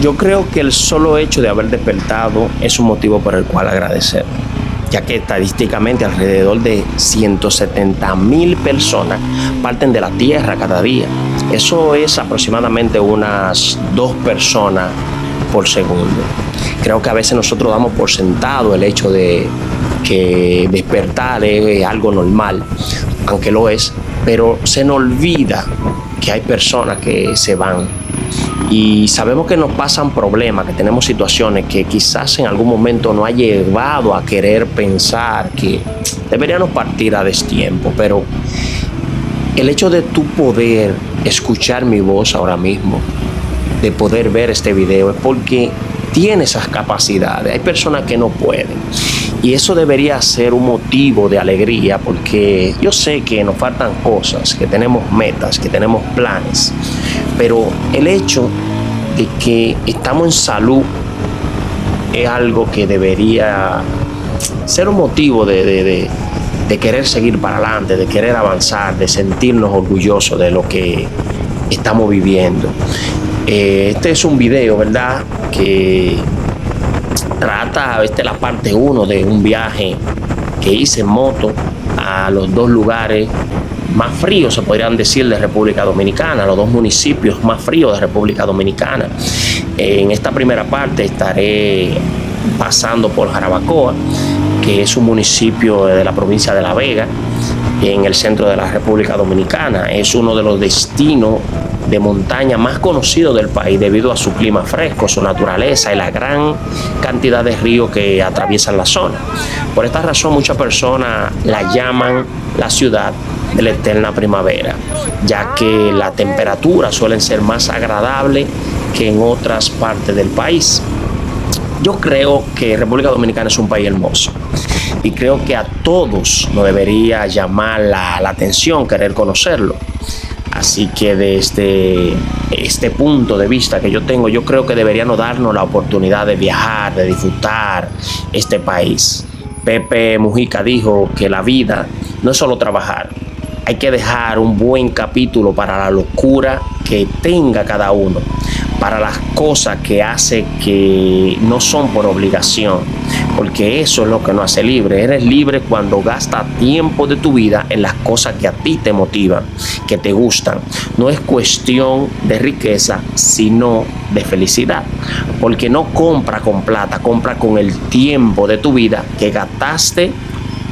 Yo creo que el solo hecho de haber despertado es un motivo por el cual agradecer, ya que estadísticamente alrededor de 170,000 personas parten de la Tierra cada día. Eso es aproximadamente unas 2 personas por segundo. Creo que a veces nosotros damos por sentado el hecho de que despertar es algo normal, aunque lo es, pero se nos olvida que hay personas que se van. Y sabemos que nos pasan problemas, que tenemos situaciones que quizás en algún momento nos ha llevado a querer pensar que deberíamos partir a destiempo, pero el hecho de tú poder escuchar mi voz ahora mismo, de poder ver este video, es porque tiene esas capacidades. Hay personas que no pueden. Y eso debería ser un motivo de alegría, porque yo sé que nos faltan cosas, que tenemos metas, que tenemos planes, pero el hecho de que estamos en salud es algo que debería ser un motivo de querer seguir para adelante, de querer avanzar, de sentirnos orgullosos de lo que estamos viviendo. Este es un video, ¿verdad?, que trata, la parte 1 de un viaje que hice en moto a los 2 lugares más fríos, se podrían decir, de República Dominicana, los 2 municipios más fríos de República Dominicana. En esta primera parte estaré pasando por Jarabacoa, que es un municipio de la provincia de La Vega, en el centro de la República Dominicana. Es uno de los destinos de montaña más conocidos del país debido a su clima fresco, su naturaleza y la gran cantidad de ríos que atraviesan la zona. Por esta razón, muchas personas la llaman la ciudad de la eterna primavera, ya que la temperatura suelen ser más agradable que en otras partes del país. Yo creo que República Dominicana es un país hermoso y creo que a todos nos debería llamar la atención querer conocerlo. Así que desde este punto de vista que yo tengo, yo creo que deberíamos darnos la oportunidad de viajar, de disfrutar este país. Pepe Mujica dijo que la vida no es solo trabajar, hay que dejar un buen capítulo para la locura que tenga cada uno, para las cosas que hace que no son por obligación, porque eso es lo que nos hace libre. Eres libre cuando gastas tiempo de tu vida en las cosas que a ti te motivan, que te gustan. No es cuestión de riqueza, sino de felicidad, porque no compra con plata, compra con el tiempo de tu vida que gastaste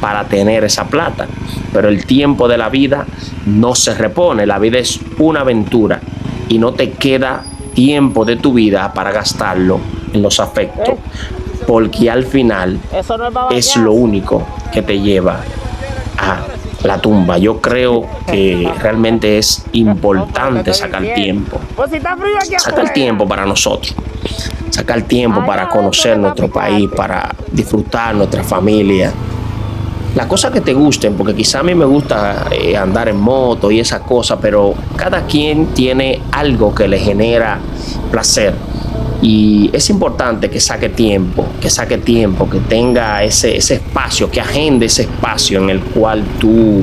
para tener esa plata. Pero el tiempo de la vida no se repone. La vida es una aventura y no te queda tiempo de tu vida para gastarlo en los afectos, porque al final es lo único que te lleva a la tumba. Yo creo que realmente es importante sacar tiempo para nosotros, sacar tiempo para conocer nuestro país, para disfrutar nuestra familia, las cosas que te gusten, porque quizá a mí me gusta andar en moto y esas cosas, pero cada quien tiene algo que le genera placer. Y es importante que saque tiempo, que tenga ese espacio, que agende ese espacio en el cual tú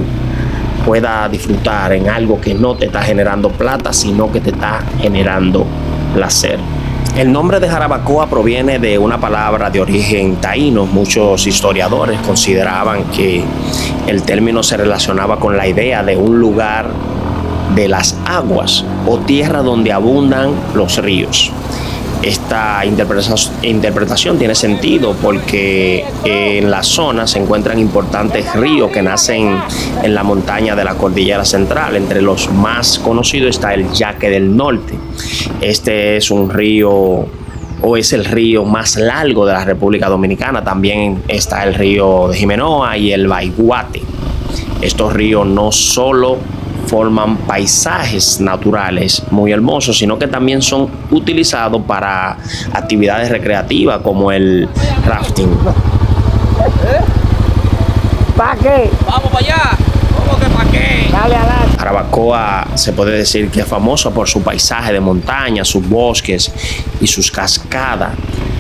puedas disfrutar en algo que no te está generando plata, sino que te está generando placer. El nombre de Jarabacoa proviene de una palabra de origen taíno. Muchos historiadores consideraban que el término se relacionaba con la idea de un lugar de las aguas o tierra donde abundan los ríos. Esta interpretación tiene sentido porque en la zona se encuentran importantes ríos que nacen en la montaña de la Cordillera Central. Entre los más conocidos está el Yaque del Norte. Este es un río, o es el río más largo de la República Dominicana. También está el río de Jimenoa y el Baiguate. Estos ríos no solo forman paisajes naturales muy hermosos, sino que también son utilizados para actividades recreativas como el rafting. ¿Para qué? Vamos para allá. ¿Cómo que para qué? Dale adelante. Jarabacoa se puede decir que es famosa por su paisaje de montaña, sus bosques y sus cascadas.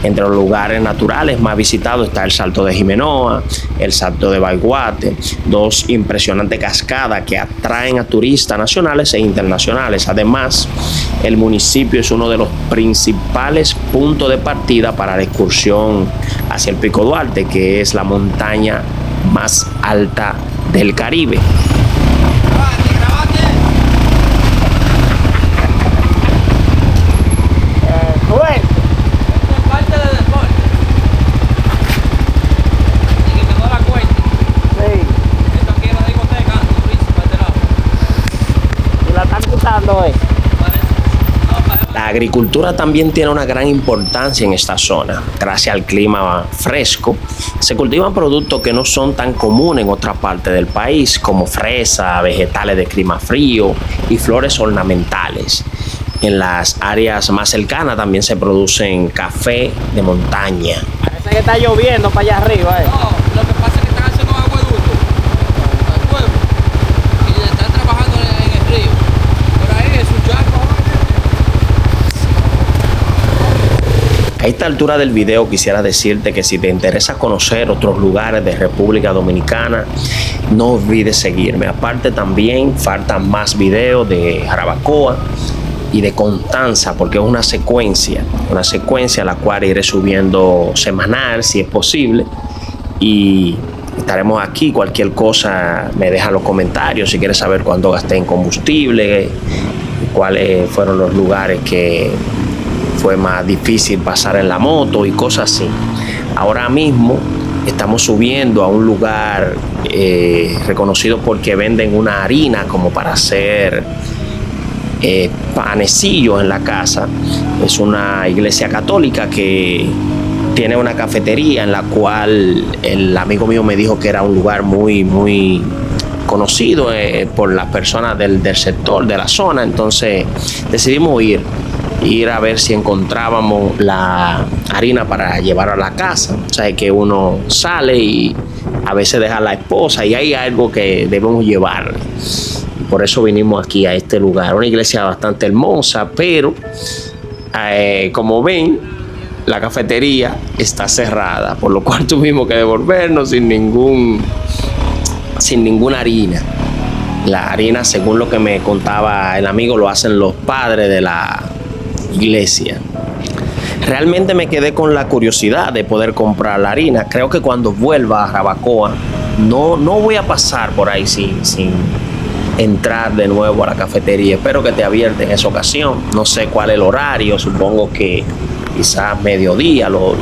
Entre los lugares naturales más visitados está el Salto de Jimenoa, el Salto de Baiguate, dos impresionantes cascadas que atraen a turistas nacionales e internacionales. Además, el municipio es uno de los principales puntos de partida para la excursión hacia el Pico Duarte, que es la montaña más alta del Caribe. La agricultura también tiene una gran importancia en esta zona. Gracias al clima fresco, se cultivan productos que no son tan comunes en otras partes del país, como fresa, vegetales de clima frío y flores ornamentales. En las áreas más cercanas también se producen café de montaña. Parece que está lloviendo para allá arriba. No, lo que pasa es que están haciendo acueducto al pueblo y están trabajando en el río. Por ahí es un charco. A esta altura del video quisiera decirte que si te interesa conocer otros lugares de República Dominicana, no olvides seguirme. Aparte también faltan más videos de Jarabacoa y de Constanza, porque es una secuencia a la cual iré subiendo semanal si es posible, y estaremos aquí. Cualquier cosa me deja en los comentarios si quieres saber cuánto gasté en combustible, cuáles fueron los lugares que fue más difícil pasar en la moto y cosas así. Ahora mismo estamos subiendo a un lugar reconocido porque venden una harina como para hacer panecillos en la casa. Es una iglesia católica que tiene una cafetería en la cual el amigo mío me dijo que era un lugar muy conocido por las personas del sector, de la zona. Entonces decidimos ir a ver si encontrábamos la harina para llevar a la casa. O sea, que uno sale y a veces deja a la esposa y hay algo que debemos llevar. Por eso vinimos aquí a este lugar, una iglesia bastante hermosa, pero como ven, la cafetería está cerrada, por lo cual tuvimos que devolvernos sin ninguna harina. La harina, según lo que me contaba el amigo, lo hacen los padres de la iglesia. Realmente me quedé con la curiosidad de poder comprar la harina. Creo que cuando vuelva a Jarabacoa no voy a pasar por ahí sin entrar de nuevo a la cafetería. Espero que te abierten en esa ocasión. No sé cuál es el horario, supongo que quizás mediodía, los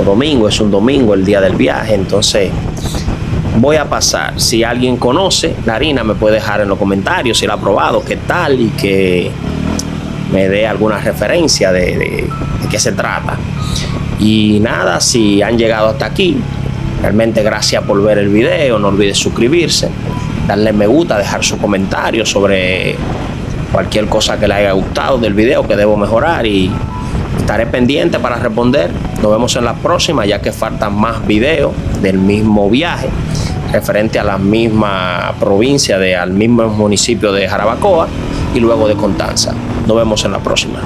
domingos, es un domingo el día del viaje, entonces voy a pasar. Si alguien conoce la harina me puede dejar en los comentarios si la ha probado, qué tal, y que me dé alguna referencia de qué se trata. Y nada, si han llegado hasta aquí, realmente gracias por ver el video. No olvides suscribirse, darle me gusta, dejar su comentario sobre cualquier cosa que le haya gustado del video que debo mejorar, y estaré pendiente para responder. Nos vemos en la próxima, ya que faltan más videos del mismo viaje referente a la misma provincia, al mismo municipio de Jarabacoa y luego de Constanza. Nos vemos en la próxima.